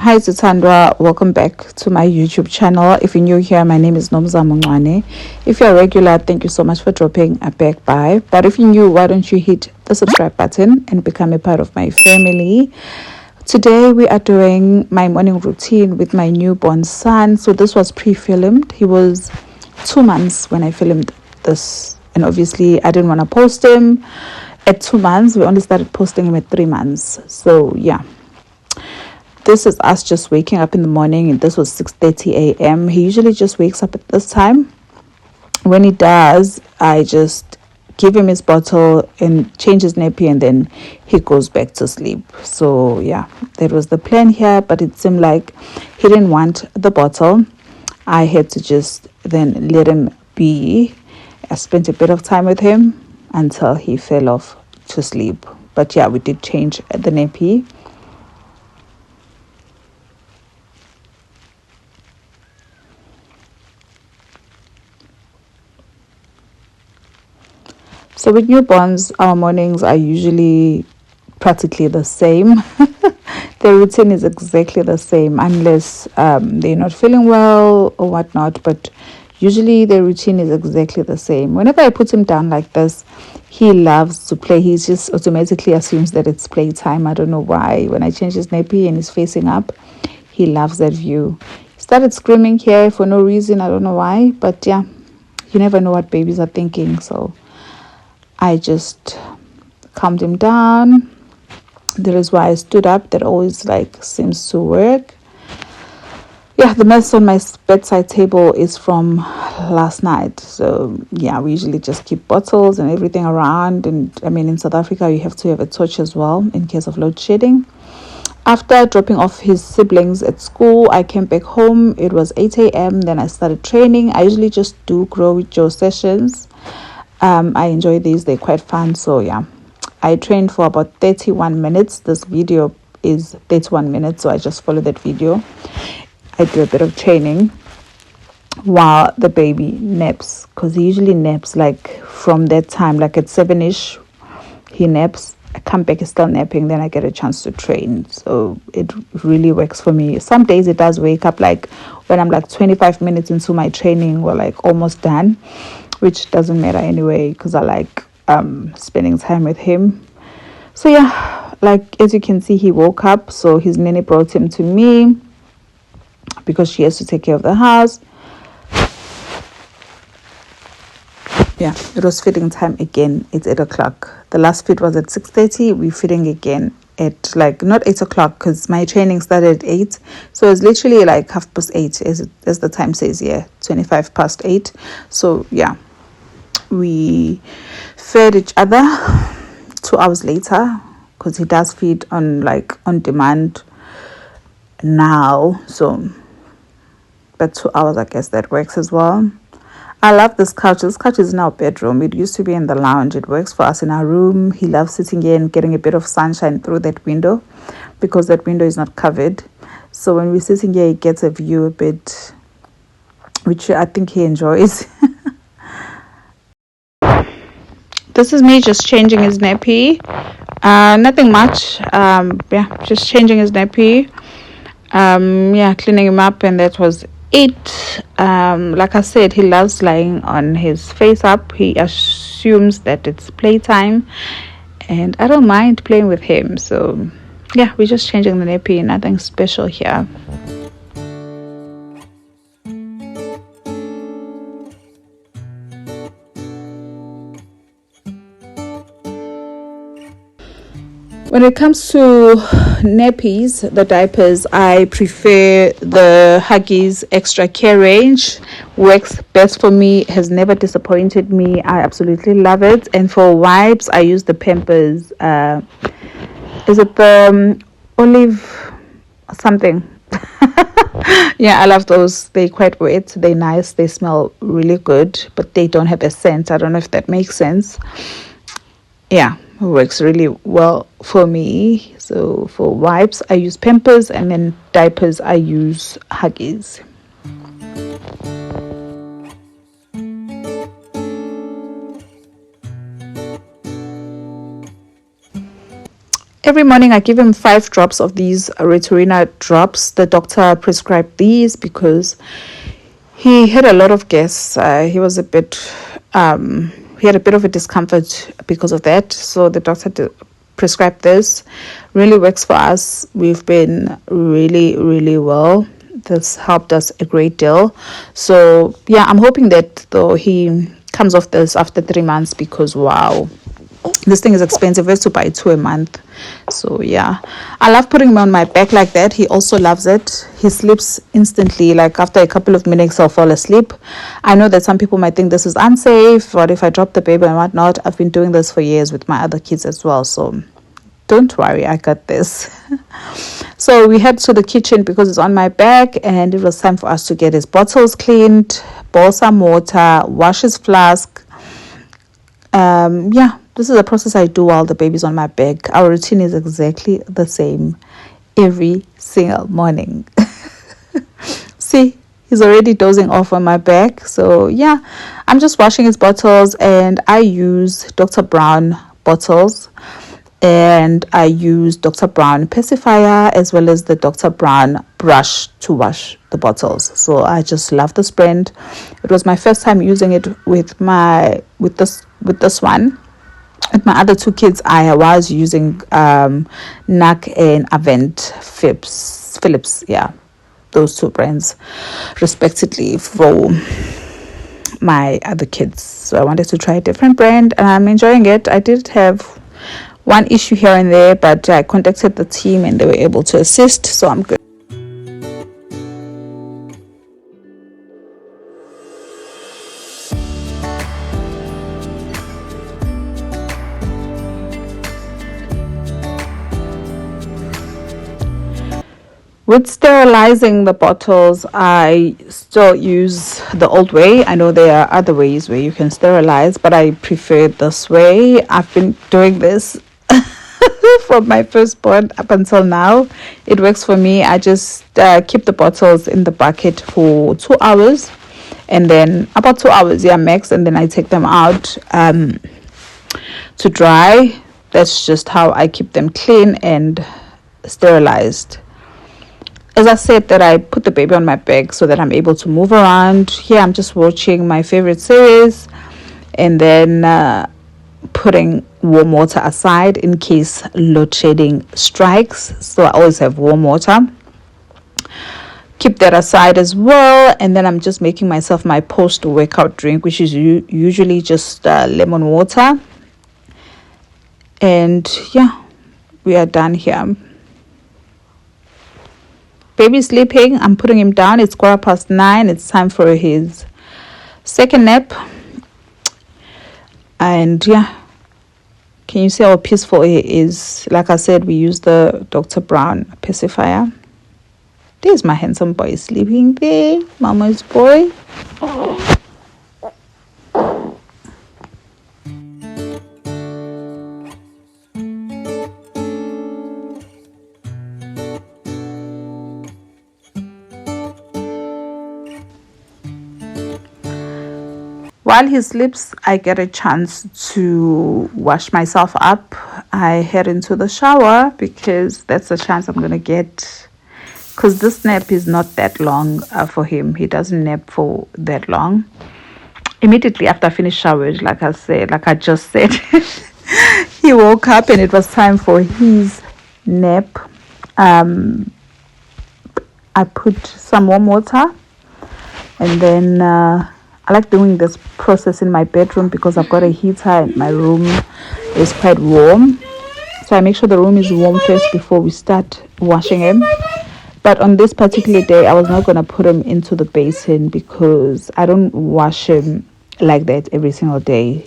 Hi Zithandwa, welcome back to my YouTube channel. If you're new here, my name is Nomza. If you're a regular, thank you so much for dropping a back by. But if you're new, why don't you hit the subscribe button and become a part of my family. Today we are doing my morning routine with my newborn son. So this was pre-filmed. He was 2 months when I filmed this, and obviously I didn't want to post him at 2 months. We only started posting him at 3 months. So yeah, this is us just waking up in the morning, and this was 6:30 a.m. He usually just wakes up at this time. When he does, I just give him his bottle and change his nappy, and then he goes back to sleep. So yeah, that was the plan here, but it seemed like he didn't want the bottle. I had to just then let him be. I spent a bit of time with him until he fell off to sleep. But yeah, we did change the nappy. So with newborns, our mornings are usually practically the same. The routine is exactly the same unless they're not feeling well or whatnot. But usually the routine is exactly the same. Whenever I put him down like this, he loves to play. He just automatically assumes that it's playtime. I don't know why. When I change his nappy and he's facing up, he loves that view. He started screaming here for no reason. I don't know why. But yeah, you never know what babies are thinking. So I just calmed him down. That is why I stood up. That always seems to work. Yeah, the mess on my bedside table is from last night. So yeah, we usually just keep bottles and everything around. And I mean, in South Africa, you have to have a torch as well in case of load shedding. After dropping off his siblings at school, I came back home. It was 8 a.m. Then I started training. I usually just do Grow with Joe sessions. I enjoy these. They're quite fun. So yeah, I trained for about 31 minutes. This video is 31 minutes, so I just follow that video. I do a bit of training while the baby naps, because he usually naps from that time, at 7ish he naps. I come back, he's still napping, then I get a chance to train. So it really works for me. Some days it does wake up when I'm 25 minutes into my training, or almost done, which doesn't matter anyway, because I like spending time with him. So yeah, as you can see, he woke up. So his nanny brought him to me because she has to take care of the house. Yeah, it was feeding time again. It's 8 o'clock. The last feed was at 6:30. We're feeding again at not 8 o'clock, because my training started at 8. So it's literally 8:30 as the time says here, 25 past 8. So yeah, we fed each other 2 hours later, because he does feed on on demand now. So but 2 hours, I guess that works as well. I love this couch. This couch is in our bedroom. It used to be in the lounge. It works for us in our room. He loves sitting here and getting a bit of sunshine through that window, because that window is not covered. So when we're sitting here, he gets a view a bit, which I think he enjoys. This is me just changing his nappy. Nothing much. Yeah, just changing his nappy. Yeah, cleaning him up, and that was it. Like I said, he loves lying on his face up. He assumes that it's playtime, and I don't mind playing with him. So yeah, we're just changing the nappy. Nothing special here. When it comes to nappies, the diapers, I prefer the Huggies Extra Care range. Works best for me, has never disappointed me. I absolutely love it. And for wipes, I use the Pampers. Is it the olive something? Yeah, I love those. They're quite wet. They're nice. They smell really good, but they don't have a scent. I don't know if that makes sense. Yeah, works really well for me. So for wipes, I use Pampers, and then diapers, I use Huggies. Every morning I give him 5 drops of these Retorina drops. The doctor prescribed these because he had a lot of gas. He had a bit of a discomfort because of that. So the doctor prescribed this. Really works for us. We've been really, really well. This helped us a great deal. So yeah, I'm hoping that though he comes off this after 3 months, because wow, this thing is expensive. We have to buy 2 a month. So yeah, I love putting him on my back like that. He also loves it. He sleeps instantly. Like after a couple of minutes I'll fall asleep. I know that some people might think this is unsafe, what if I drop the baby and whatnot. I've been doing this for years with my other kids as well, so don't worry, I got this. So we head to the kitchen because it's on my back, and it was time for us to get his bottles cleaned, boil some water, wash his flask. Yeah, this is a process I do while the baby's on my back. Our routine is exactly the same every single morning. See, he's already dozing off on my back. So yeah, I'm just washing his bottles, and I use Dr. Brown bottles, and I use Dr. Brown pacifier as well as the Dr. Brown brush to wash the bottles. So I just love this brand. It was my first time using it with this one. With my other 2 kids, I was using NAC and Avent Philips, yeah, those 2 brands respectively for my other kids. So I wanted to try a different brand, and I'm enjoying it. I did have one issue here and there, but I contacted the team and they were able to assist, so I'm good. With sterilizing the bottles, I still use the old way. I know there are other ways where you can sterilize, but I prefer this way. I've been doing this from my firstborn up until now. It works for me. I just keep the bottles in the bucket for 2 hours, and then about 2 hours, yeah, max, and then I take them out to dry. That's just how I keep them clean and sterilized. As I said, that I put the baby on my back so that I'm able to move around. Here I'm just watching my favorite series, and then putting warm water aside in case load shedding strikes. So I always have warm water. Keep that aside as well, and then I'm just making myself my post-workout drink, which is usually just lemon water. And yeah, we are done here. Baby's sleeping. I'm putting him down. It's 9:15. It's time for his second nap. And yeah, can you see how peaceful he is? Like I said, we use the Dr. Brown pacifier. There's my handsome boy sleeping there, mama's boy. While he sleeps, I get a chance to wash myself up. I head into the shower because that's the chance I'm going to get, because this nap is not that long for him. He doesn't nap for that long. Immediately after I finish showering, like I just said, he woke up and it was time for his nap. I put some warm water, and then I like doing this process in my bedroom because I've got a heater and my room is quite warm. So I make sure the room is warm first before we start washing him. But on this particular day, I was not going to put him into the basin because I don't wash him like that every single day.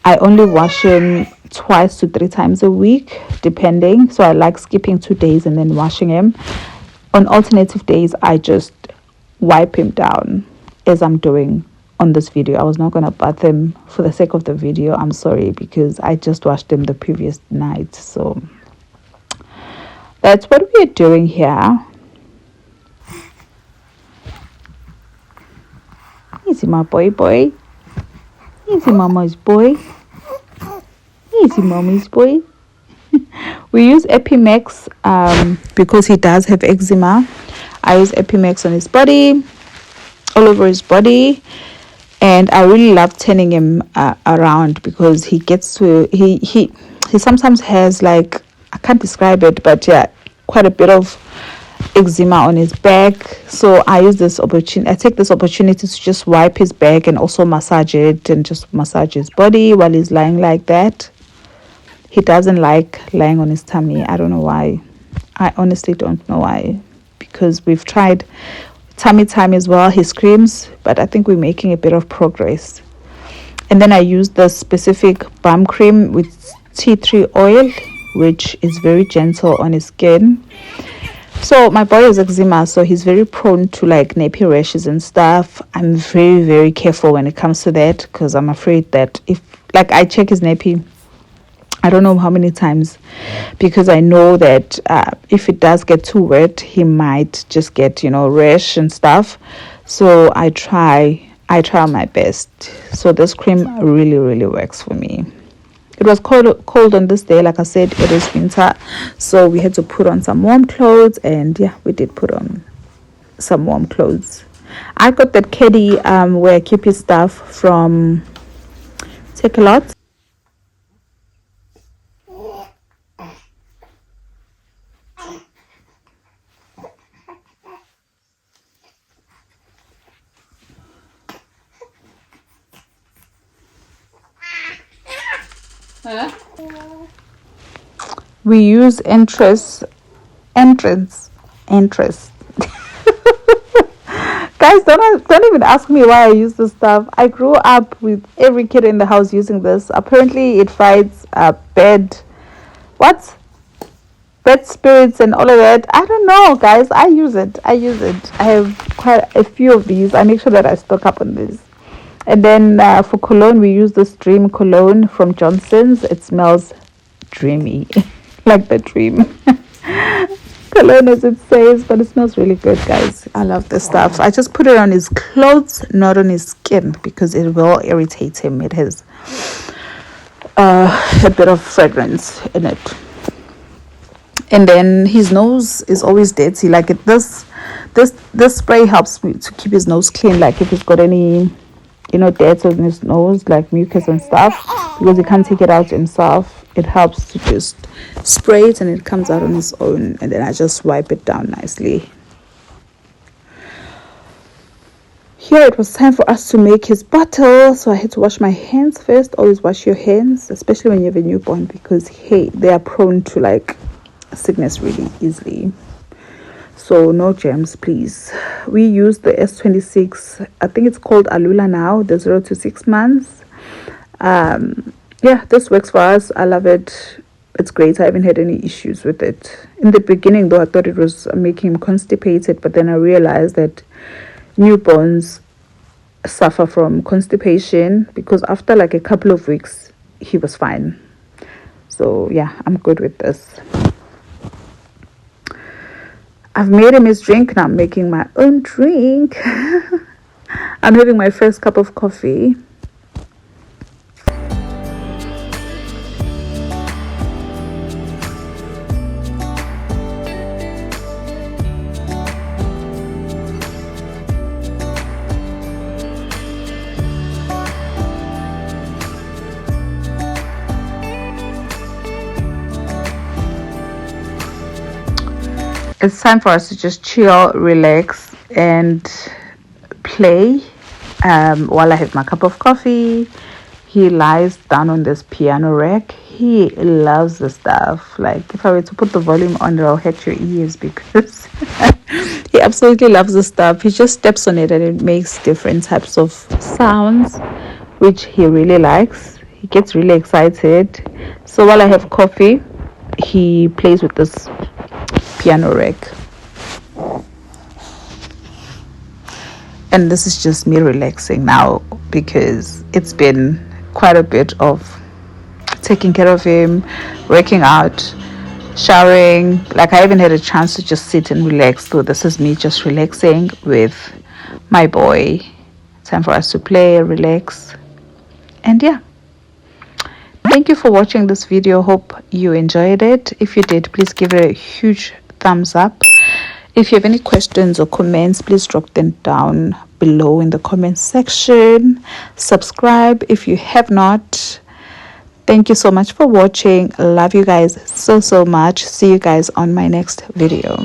I only wash him 2 to 3 times a week, depending. So I like skipping 2 days and then washing him. On alternative days, I just wipe him down, as I'm doing on this video. I was not going to bath him for the sake of the video. I'm sorry, because I just washed him the previous night. So that's what we're doing here. Easy, my boy. Easy, mama's boy. Easy, mommy's boy. We use Epimax because he does have eczema. I use Epimax on his body, all over his body, and I really love turning him around because he gets to he sometimes has, like, I can't describe it, but yeah, quite a bit of eczema on his back. So I use this opportunity. I take this opportunity to just wipe his back and also massage it and just massage his body while he's lying like that. He doesn't like lying on his tummy. I don't know why. I honestly don't know why, because we've tried tummy time as well. He screams, but I think we're making a bit of progress. And then I use the specific balm cream with tea tree oil, which is very gentle on his skin. So my boy has eczema, so he's very prone to like nappy rashes and stuff. I'm very, very careful when it comes to that, because I'm afraid that if, like, I check his nappy, I don't know how many times, because I know that if it does get too wet, he might just get, rash and stuff. So I try my best. So this cream really, really works for me. It was cold on this day. Like I said, it is winter, so we had to put on some warm clothes, and yeah, we did put on some warm clothes. I got that caddy where I keep his stuff from Take a Lot. Huh? We use entrance. Guys, don't even ask me why I use this stuff. I grew up with every kid in the house using this. Apparently it fights bad spirits and all of that. I don't know, guys. I use it. I have quite a few of these. I make sure that I stock up on this. And then for cologne, we use this Dream cologne from Johnson's. It smells dreamy, like the dream. Cologne, as it says, but it smells really good, guys. I love this stuff. I just put it on his clothes, not on his skin, because it will irritate him. It has a bit of fragrance in it. And then his nose is always dirty. Like this spray helps me to keep his nose clean. Like if he's got any dirt on his nose, like mucus and stuff, because he can't take it out himself, it helps to just spray it and it comes out on its own, and then I just wipe it down nicely. Here it was time for us to make his bottle, so I had to wash my hands first. Always wash your hands, especially when you have a newborn, because they are prone to like sickness really easily. So no germs, please. We use the S26. I think it's called Alula now, the 0 to 6 months. Yeah, this works for us. I love it. It's great. I haven't had any issues with it. In the beginning, though, I thought it was making him constipated, but then I realized that newborns suffer from constipation, because after like a couple of weeks, he was fine. So yeah, I'm good with this. I've made him his drink. Now I'm making my own drink. I'm having my first cup of coffee. It's time for us to just chill, relax, and play. While I have my cup of coffee, he lies down on this piano rack. He loves the stuff. Like if I were to put the volume on, it'll hurt your ears, because he absolutely loves the stuff. He just steps on it and it makes different types of sounds, which he really likes. He gets really excited. So while I have coffee, he plays with this piano rack, and this is just me relaxing now, because it's been quite a bit of taking care of him, working out, showering. Like I haven't had a chance to just sit and relax, so this is me just relaxing with my boy. Time for us to play, relax, and yeah, Thank you for watching this video. Hope you enjoyed it. If you did, please give it a huge thumbs up. If you have any questions or comments, please drop them down below in the comment section. Subscribe if you have not. Thank you so much for watching. Love you guys so much. See you guys on my next video.